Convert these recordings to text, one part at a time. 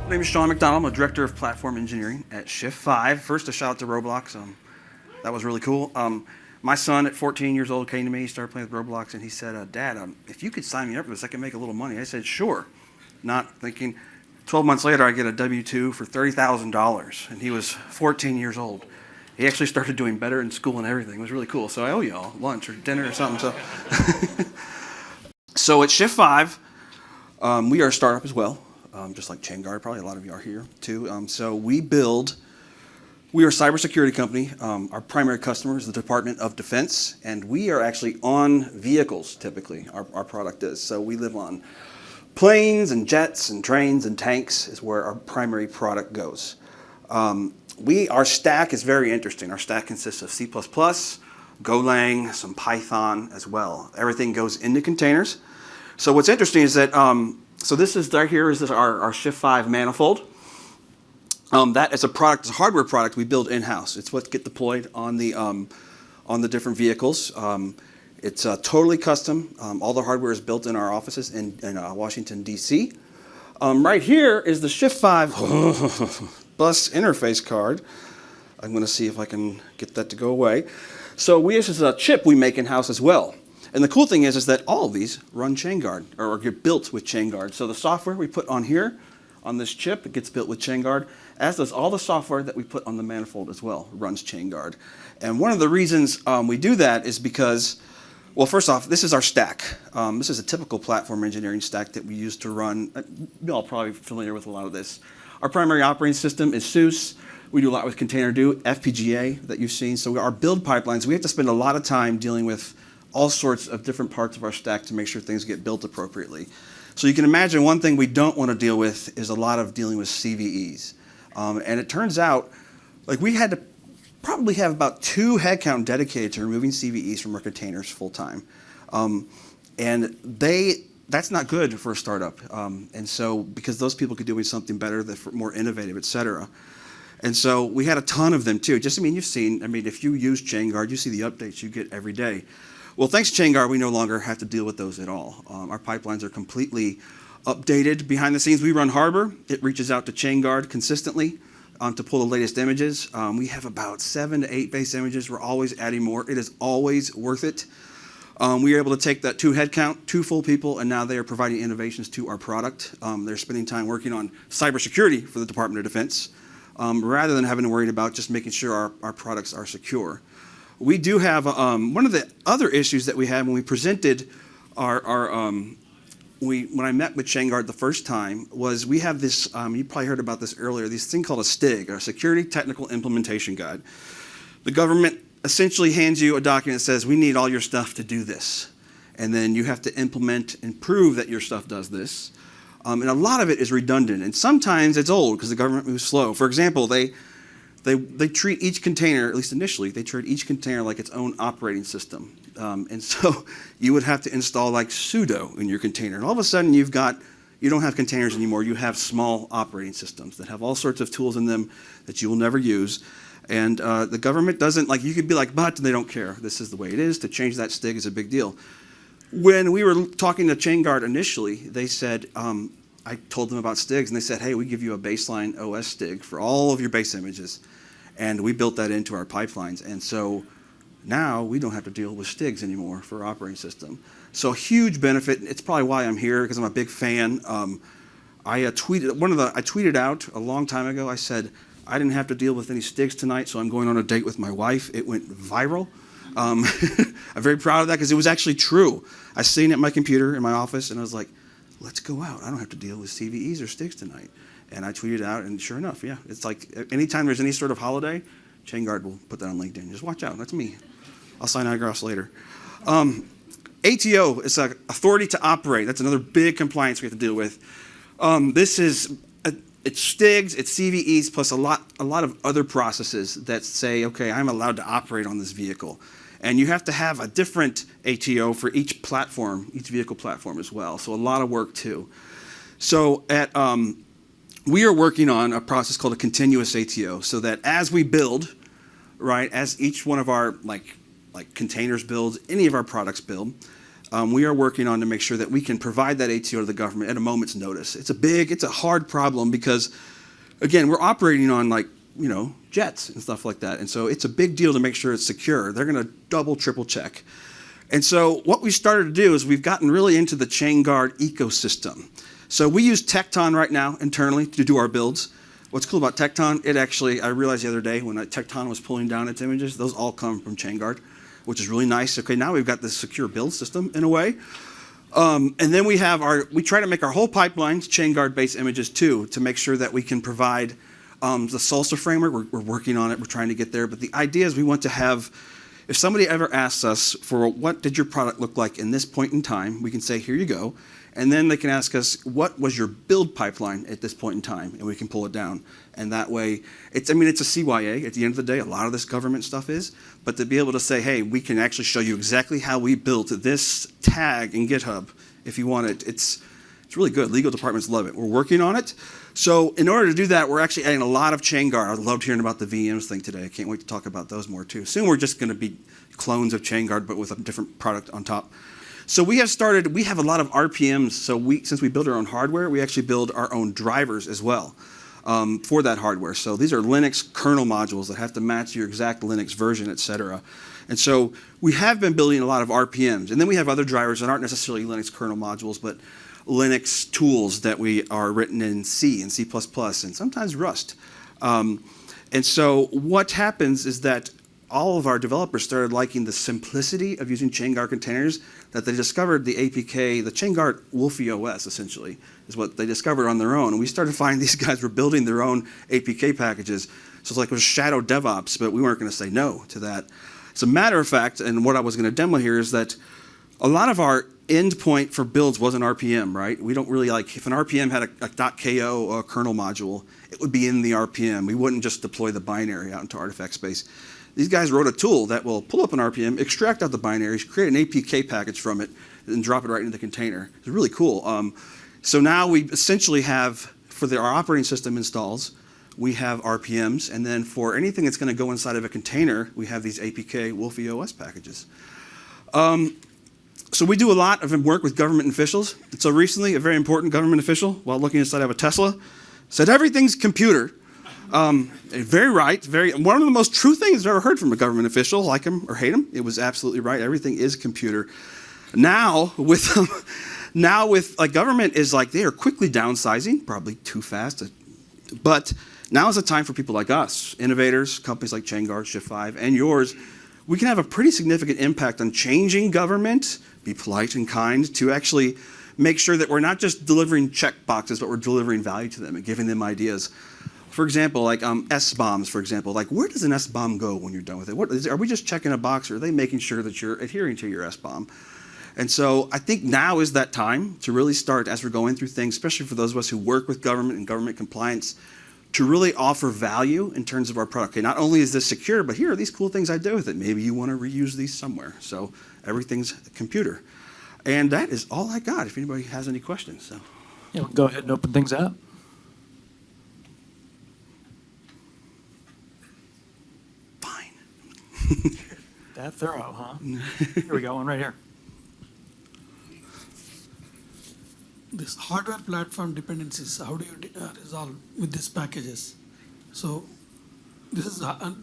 My name is Shaun McDonnell. I'm a director of platform engineering at Shift 5. First, a shout out to Roblox. That was really cool. My son at 14 years old came to me, he started playing with Roblox, and he said, Dad, if you could sign me up for this, I can make a little money. I said, sure. Not thinking. 12 months later, I get a W-2 for $30,000, and he was 14 years old. He actually started doing better in school and everything. It was really cool. So I owe y'all lunch or dinner or something. So at Shift 5, we are a startup as well. Just like Chainguard, probably a lot of you are here too. So we are a cybersecurity company. Our primary customer is the Department of Defense, and we are actually on vehicles typically, our product is. So we live on planes and jets and trains and tanks is where our primary product goes. Our stack is very interesting. Our stack consists of C++, Golang, some Python as well. Everything goes into containers. So what's interesting is that so this is right here is our Shift 5 manifold. That is a product, it's a hardware product we build in-house. It's what gets deployed on the different vehicles. It's totally custom. All the hardware is built in our offices in Washington, D.C. Right here is the Shift 5 bus interface card. I'm going to see if I can get that to go away. So this is a chip we make in-house as well. And the cool thing is that all of these run Chainguard, or get built with Chainguard. So the software we put on here, on this chip, it gets built with Chainguard, as does all the software that we put on the manifold as well, runs Chainguard. And one of the reasons we do that is because, well, first off, this is our stack. This is a typical platform engineering stack that we use to run. You're all probably familiar with a lot of this. Our primary operating system is SUSE. We do a lot with Containerd, FPGA that you've seen. So our build pipelines, we have to spend a lot of time dealing with all sorts of different parts of our stack to make sure things get built appropriately. So you can imagine one thing we don't want to deal with is a lot of dealing with CVEs. And it turns out, like we had to probably have about 2 headcount dedicated to removing CVEs from our containers full time. That's not good for a startup. And so, because those people could do something better, more innovative, et cetera. And so we had a ton of them too. You've seen, if you use Chainguard, you see the updates you get every day. Well, thanks to Chainguard, we no longer have to deal with those at all. Our pipelines are completely updated behind the scenes. We run Harbor. It reaches out to Chainguard consistently to pull the latest images. We have about 7 to 8 base images. We're always adding more. It is always worth it. We are able to take that 2 headcount, 2 full people, and now they are providing innovations to our product. They're spending time working on cybersecurity for the Department of Defense, rather than having to worry about just making sure our products are secure. We do have one of the other issues that we had when we presented when I met with Chainguard the first time was we have this, you probably heard about this earlier, this thing called a STIG, or Security Technical Implementation Guide. The government essentially hands you a document that says, we need all your stuff to do this. And then you have to implement and prove that your stuff does this. And a lot of it is redundant. And sometimes it's old because the government moves slow. For example, they treat each container, at least initially, they treat each container like its own operating system. And so you would have to install like sudo in your container. And all of a sudden you don't have containers anymore. You have small operating systems that have all sorts of tools in them that you will never use. And the government doesn't, you could be like, but they don't care. This is the way it is. To change that STIG is a big deal. When we were talking to Chainguard initially, they said, I told them about STIGs, and they said, hey, we give you a baseline OS STIG for all of your base images. And we built that into our pipelines. And so now we don't have to deal with STIGs anymore for our operating system. So huge benefit. It's probably why I'm here, because I'm a big fan. I tweeted out a long time ago, I said, I didn't have to deal with any STIGs tonight, so I'm going on a date with my wife. It went viral. I'm very proud of that because it was actually true. I seen it at my computer in my office, and I was like, let's go out. I don't have to deal with CVEs or STIGs tonight. And I tweeted out, and sure enough, yeah. It's like anytime there's any sort of holiday, Chainguard will put that on LinkedIn. Just watch out. That's me. I'll sign autographs later. ATO is an authority to operate. That's another big compliance we have to deal with. It's STIGs, it's CVEs, plus a lot of other processes that say, okay, I'm allowed to operate on this vehicle. And you have to have a different ATO for each platform, each vehicle platform as well. So a lot of work too. So we are working on a process called a continuous ATO, so that as we build, right, as each one of our like containers builds, any of our products build, we are working on to make sure that we can provide that ATO to the government at a moment's notice. It's a hard problem because, again, we're operating on jets and stuff like that. And so it's a big deal to make sure it's secure. They're going to double, triple check. And so what we started to do is we've gotten really into the Chainguard ecosystem. So we use Tecton right now internally to do our builds. What's cool about Tecton, I realized the other day when Tecton was pulling down its images, those all come from Chainguard, which is really nice. Okay, now we've got this secure build system in a way. And then we try to make our whole pipelines Chainguard-based images too, to make sure that we can provide the SALSA framework. We're working on it, we're trying to get there. But the idea is we want to have, if somebody ever asks us for what did your product look like in this point in time, we can say, here you go. And then they can ask us, what was your build pipeline at this point in time? And we can pull it down. And that way, it's a CYA. At the end of the day, a lot of this government stuff is. But to be able to say, hey, we can actually show you exactly how we built this tag in GitHub if you want it. It's really good. Legal departments love it. We're working on it. So in order to do that, we're actually adding a lot of Chainguard. I loved hearing about the VMs thing today. I can't wait to talk about those more too. Soon we're just going to be clones of Chainguard, but with a different product on top. So we have a lot of RPMs. So since we build our own hardware, we actually build our own drivers as well for that hardware. So these are Linux kernel modules that have to match your exact Linux version, et cetera. And so we have been building a lot of RPMs. And then we have other drivers that aren't necessarily Linux kernel modules, but Linux tools that we are written in C and C++ and sometimes Rust. And so what happens is that all of our developers started liking the simplicity of using Chainguard containers, that they discovered the APK, the Chainguard Wolfie OS essentially, is what they discovered on their own. And we started finding these guys were building their own APK packages. So it's like it was shadow DevOps, but we weren't going to say no to that. As a matter of fact, and what I was going to demo here is that a lot of our endpoint for builds wasn't RPM, right? We don't really if an RPM had a .ko kernel module, it would be in the RPM. We wouldn't just deploy the binary out into artifact space. These guys wrote a tool that will pull up an RPM, extract out the binaries, create an APK package from it, and drop it right into the container. It's really cool. So now we essentially have, for our operating system installs, we have RPMs, and then for anything that's going to go inside of a container, we have these APK Wolfie OS packages. So we do a lot of work with government officials. And so recently, a very important government official, while looking inside of a Tesla, said everything's computer. Very right. One of the most true things I've ever heard from a government official, like him or hate him. It was absolutely right. Everything is computer. Now with government is they are quickly downsizing, probably too fast. But now is the time for people like us, innovators, companies like Chainguard, Shift5, and yours. We can have a pretty significant impact on changing government, be polite and kind, to actually make sure that we're not just delivering check boxes, but we're delivering value to them and giving them ideas. For example, S-bombs, for example. Where does an S-bomb go when you're done with it? Are we just checking a box, or are they making sure that you're adhering to your S-bomb? And so I think now is that time to really start, as we're going through things, especially for those of us who work with government and government compliance, to really offer value in terms of our product. Okay, not only is this secure, but here are these cool things I do with it. Maybe you want to reuse these somewhere. So everything's a computer. And that is all I got, if anybody has any questions. So. Yeah, we'll go ahead and open things up. That thorough, huh? Here we go, one right here. This hardware platform dependencies, how do you resolve with these packages? So this is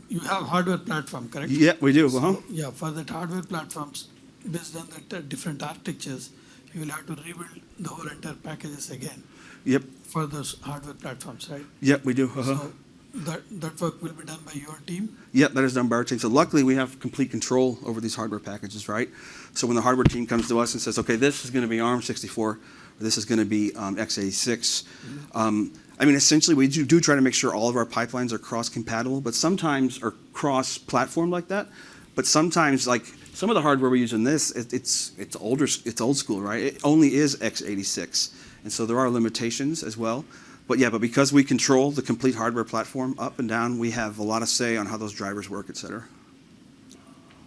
you have hardware platform, correct? Yeah, we do. So, yeah, for that hardware platforms, based on that different architectures, you will have to rebuild the whole entire packages again. Yep. For those hardware platforms, right? Yep, we do. So that work will be done by your team? Yep, that is done by our team. So luckily, we have complete control over these hardware packages, right? So when the hardware team comes to us and says, okay, this is going to be ARM64, or this is going to be x86, essentially, we do try to make sure all of our pipelines are cross-compatible, but sometimes, or cross-platform like that, but sometimes, some of the hardware we use in this, it's old school, right? It only is x86, and so there are limitations as well. But because we control the complete hardware platform up and down, we have a lot of say on how those drivers work, et cetera.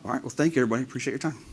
All right, well, thank you, everybody. Appreciate your time.